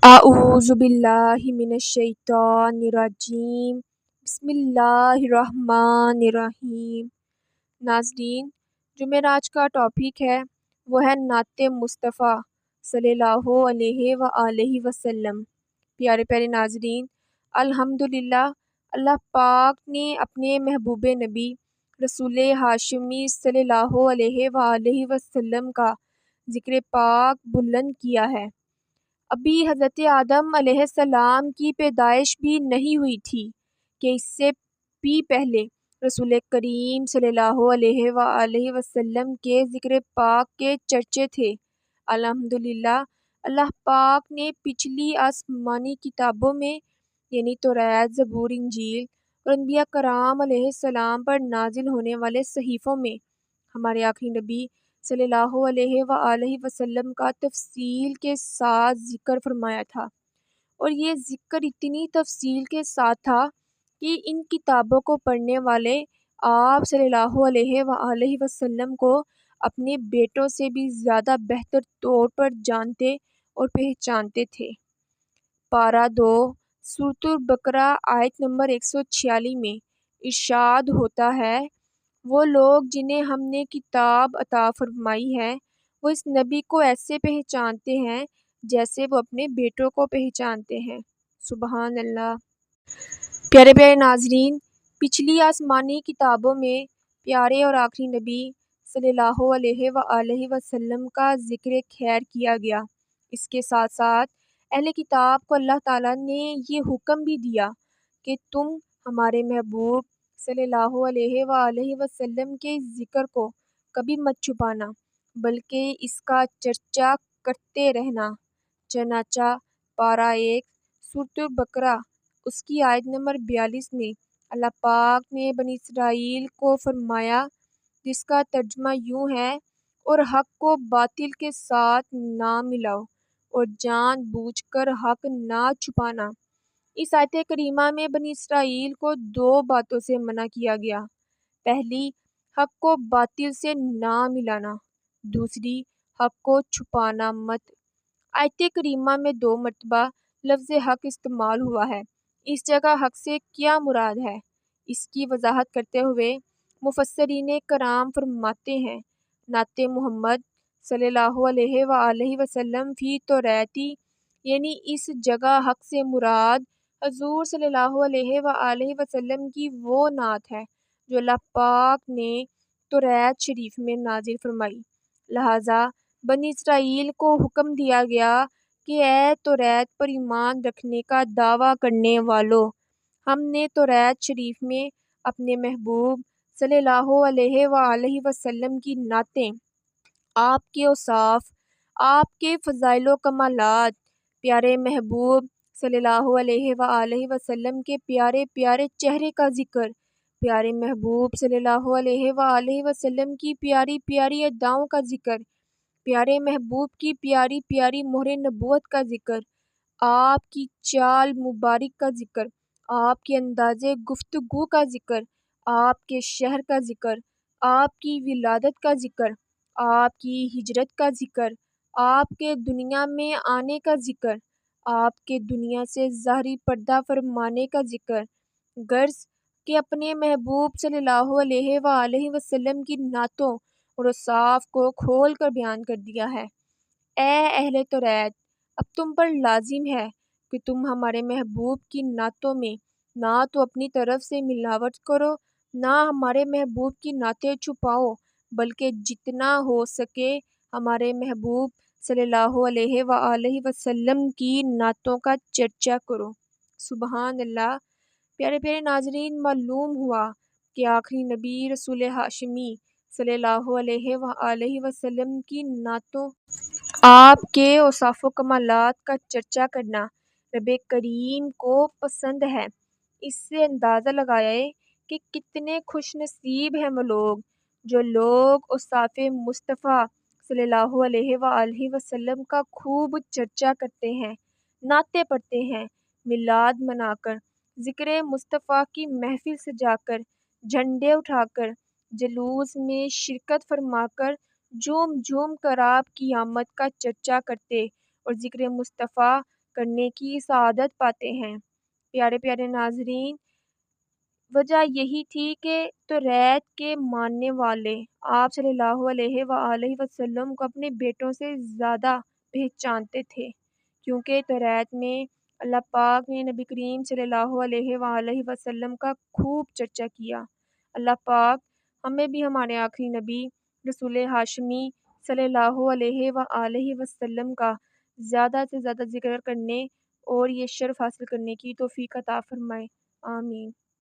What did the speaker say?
اعوذ باللہ من الشیطان الرجیم بسم اللہ الرحمن الرحیم۔ ناظرین، جو میرا آج کا ٹاپک ہے وہ ہے نعت مصطفیٰ صلی اللہ علیہ وآلہ وسلم۔ پیارے پیارے ناظرین، الحمدللہ اللہ پاک نے اپنے محبوب نبی رسول ہاشمی صلی اللہ علیہ وآلہ وسلم کا ذکر پاک بلند کیا ہے۔ ابھی حضرت آدم علیہ السلام کی پیدائش بھی نہیں ہوئی تھی کہ اس سے بھی پہلے رسول کریم صلی اللہ علیہ وآلہ وسلم کے ذکر پاک کے چرچے تھے۔ الحمدللہ اللہ پاک نے پچھلی آسمانی کتابوں میں یعنی توریت، زبور، انجیل اور انبیاء کرام علیہ السلام پر نازل ہونے والے صحیفوں میں ہمارے آخری نبی صلی اللہ علیہ وآلہ وسلم کا تفصیل کے ساتھ ذکر فرمایا تھا، اور یہ ذکر اتنی تفصیل کے ساتھ تھا کہ ان کتابوں کو پڑھنے والے آپ صلی اللہ علیہ وآلہ وسلم کو اپنے بیٹوں سے بھی زیادہ بہتر طور پر جانتے اور پہچانتے تھے۔ پارہ 2 سورۃ البقرہ آیت نمبر 146 میں ارشاد ہوتا ہے، وہ لوگ جنہیں ہم نے کتاب عطا فرمائی ہے وہ اس نبی کو ایسے پہچانتے ہیں جیسے وہ اپنے بیٹوں کو پہچانتے ہیں۔ سبحان اللہ۔ پیارے پیارے ناظرین، پچھلی آسمانی کتابوں میں پیارے اور آخری نبی صلی اللہ علیہ وآلہ وسلم کا ذکر خیر کیا گیا۔ اس کے ساتھ ساتھ اہل کتاب کو اللہ تعالیٰ نے یہ حکم بھی دیا کہ تم ہمارے محبوب صلی اللہ علیہ وآلہ وسلم کے ذکر کو کبھی مت چھپانا بلکہ اس کا چرچا کرتے رہنا۔ چنانچہ پارہ 1 سورۃ البقرہ اس کی آیت نمبر 42 میں اللہ پاک نے بنی اسرائیل کو فرمایا، جس کا ترجمہ یوں ہے، اور حق کو باطل کے ساتھ نہ ملاؤ اور جان بوجھ کر حق نہ چھپانا۔ اس آیت کریمہ میں بنی اسرائیل کو 2 باتوں سے منع کیا گیا۔ پہلی، حق کو باطل سے نہ ملانا، دوسری، حق کو چھپانا مت۔ آیت کریمہ میں 2 مرتبہ لفظ حق استعمال ہوا ہے۔ اس جگہ حق سے کیا مراد ہے؟ اس کی وضاحت کرتے ہوئے مفسرین کرام فرماتے ہیں، نعت محمد صلی اللہ علیہ وآلہ وسلم فی توریتی، یعنی اس جگہ حق سے مراد حضور صلی اللہ علیہ وآلہ وسلم کی وہ نعت ہے جو اللہ پاک نے توریت شریف میں نازل فرمائی۔ لہٰذا بنی اسرائیل کو حکم دیا گیا کہ اے توریت پر ایمان رکھنے کا دعویٰ کرنے والو، ہم نے توریت شریف میں اپنے محبوب صلی اللہ علیہ وآلہ وسلم کی نعتیں، آپ کے اوصاف، آپ کے فضائل و کمالات، پیارے محبوب صلی اللہ علیہ وآلہ وسلم کے پیارے پیارے چہرے کا ذکر، پیارے محبوب صلی اللہ علیہ وآلہ وسلم کی پیاری پیاری اداؤں کا ذکر، پیارے محبوب کی پیاری پیاری مہر نبوت کا ذکر، آپ کی چال مبارک کا ذکر، آپ کے انداز گفتگو کا ذکر، آپ کے شہر کا ذکر، آپ کی ولادت کا ذکر، آپ کی ہجرت کا ذکر، آپ کے دنیا میں آنے کا ذکر، آپ کے دنیا سے ظاہری پردہ فرمانے کا ذکر، غرض کہ اپنے محبوب صلی اللہ علیہ وآلہ وسلم کی نعتوں اور اوصاف کو کھول کر بیان کر دیا ہے۔ اے اہل توریت، اب تم پر لازم ہے کہ تم ہمارے محبوب کی نعتوں میں نہ تو اپنی طرف سے ملاوٹ کرو، نہ ہمارے محبوب کی نعتیں چھپاؤ، بلکہ جتنا ہو سکے ہمارے محبوب صلی اللہ علیہ وآلہ وسلم کی نعتوں کا چرچا کرو۔ سبحان اللہ۔ پیارے پیارے ناظرین، معلوم ہوا کہ آخری نبی رسول ہاشمی صلی اللہ علیہ وآلہ وسلم کی نعتوں، آپ کے اوصاف و کمالات کا چرچا کرنا رب کریم کو پسند ہے۔ اس سے اندازہ لگائے کہ کتنے خوش نصیب ہیں وہ لوگ جو لوگ اوصاف مصطفیٰ صلی اللہ علیہ وآلہ وسلم کا خوب چرچا کرتے ہیں، نعتیں پڑھتے ہیں، میلاد منا کر، ذکر مصطفیٰ کی محفل سجا کر، جھنڈے اٹھا کر، جلوس میں شرکت فرما کر، جھوم جھوم کر آپ کی آمد کا چرچا کرتے اور ذکر مصطفیٰ کرنے کی سعادت پاتے ہیں۔ پیارے پیارے ناظرین، وجہ یہی تھی کہ توریت کے ماننے والے آپ صلی اللہ علیہ وآلہ وسلم کو اپنے بیٹوں سے زیادہ پہچانتے تھے، کیونکہ توریت میں اللہ پاک نے نبی کریم صلی اللہ علیہ وآلہ وسلم کا خوب چرچا کیا۔ اللہ پاک ہمیں بھی ہمارے آخری نبی رسول ہاشمی صلی اللہ علیہ وآلہ وسلم کا زیادہ سے زیادہ ذکر کرنے اور یہ شرف حاصل کرنے کی توفیق عطا فرمائے، آمین۔